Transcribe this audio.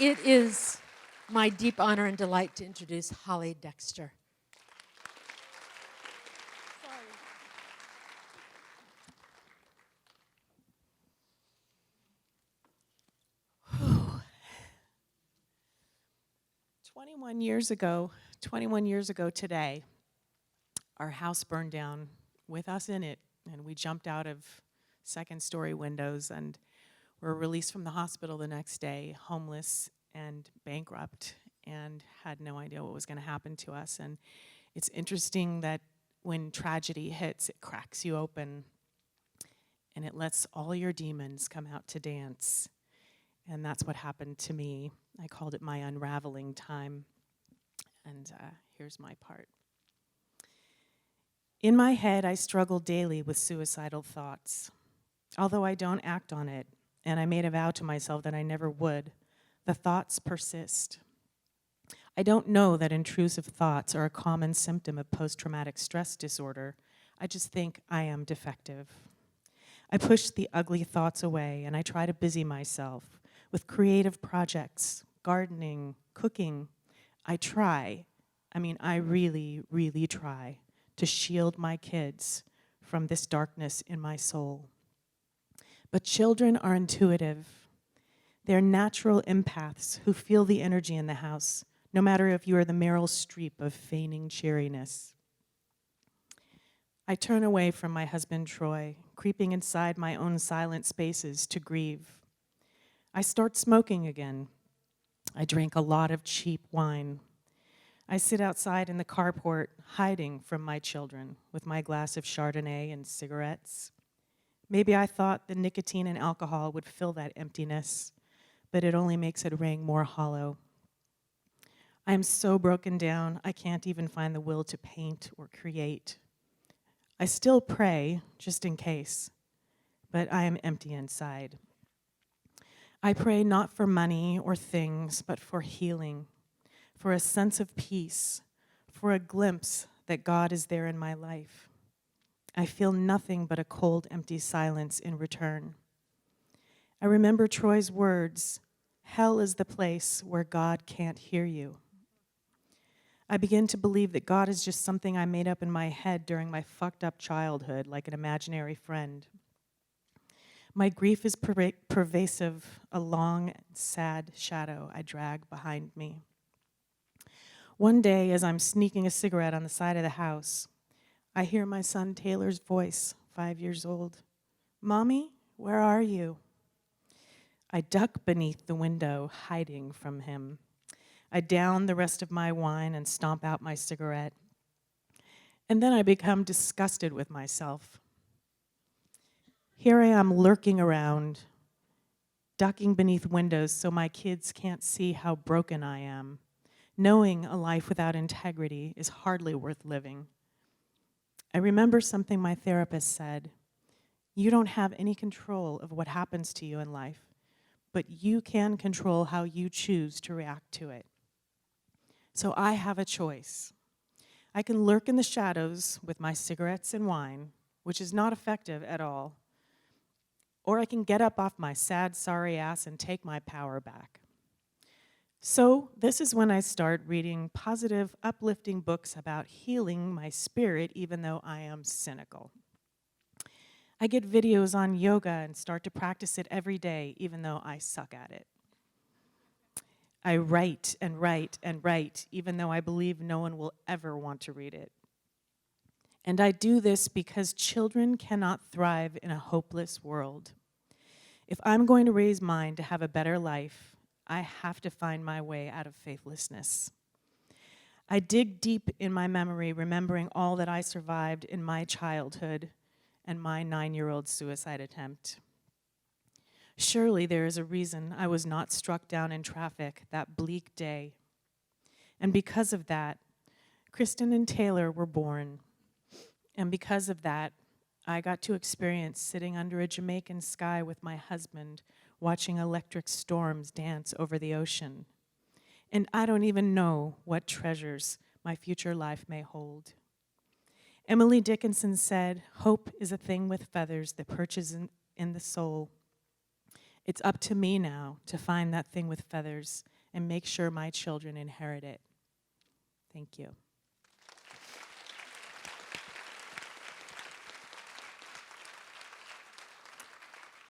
It is my deep honor and delight to introduce Hollye Dexter. Whew. 21 years ago today, our house burned down with us in it, and we jumped out of second-story windows and were released from the hospital the next day, homeless and bankrupt, and had no idea what was going to happen to us. And it's interesting that when tragedy hits, it cracks you open, and it lets all your demons come out to dance. And that's what happened to me. I called it my unraveling time. And here's my part. In my head, I struggle daily with suicidal thoughts. Although I don't act on it, and I made a vow to myself that I never would, the thoughts persist. I don't know that intrusive thoughts are a common symptom of post-traumatic stress disorder. I just think I am defective. I push the ugly thoughts away, and I try to busy myself with creative projects, gardening, cooking. I really, really try to shield my kids from this darkness in my soul. But children are intuitive. They're natural empaths who feel the energy in the house, no matter if you are the Meryl Streep of feigning cheeriness. I turn away from my husband, Troy, creeping inside my own silent spaces to grieve. I start smoking again. I drink a lot of cheap wine. I sit outside in the carport, hiding from my children with my glass of Chardonnay and cigarettes. Maybe I thought the nicotine and alcohol would fill that emptiness, but it only makes it ring more hollow. I am so broken down, I can't even find the will to paint or create. I still pray, just in case, but I am empty inside. I pray not for money or things, but for healing, for a sense of peace, for a glimpse that God is there in my life. I feel nothing but a cold, empty silence in return. I remember Troy's words, "Hell is the place where God can't hear you." I begin to believe that God is just something I made up in my head during my fucked up childhood, like an imaginary friend. My grief is pervasive, a long, sad shadow I drag behind me. One day, as I'm sneaking a cigarette on the side of the house, I hear my son Taylor's voice, 5 years old. "Mommy, where are you?" I duck beneath the window, hiding from him. I down the rest of my wine and stomp out my cigarette. And then I become disgusted with myself. Here I am lurking around, ducking beneath windows so my kids can't see how broken I am, knowing a life without integrity is hardly worth living. I remember something my therapist said. You don't have any control of what happens to you in life, but you can control how you choose to react to it. So I have a choice. I can lurk in the shadows with my cigarettes and wine, which is not effective at all, or I can get up off my sad, sorry ass and take my power back. So this is when I start reading positive, uplifting books about healing my spirit, even though I am cynical. I get videos on yoga and start to practice it every day, even though I suck at it. I write and write and write, even though I believe no one will ever want to read it. And I do this because children cannot thrive in a hopeless world. If I'm going to raise mine to have a better life, I have to find my way out of faithlessness. I dig deep in my memory, remembering all that I survived in my childhood and my 9-year-old suicide attempt. Surely there is a reason I was not struck down in traffic that bleak day. And because of that, Kristen and Taylor were born. And because of that, I got to experience sitting under a Jamaican sky with my husband, watching electric storms dance over the ocean. And I don't even know what treasures my future life may hold. Emily Dickinson said, "Hope is a thing with feathers that perches in the soul." It's up to me now to find that thing with feathers and make sure my children inherit it. Thank you.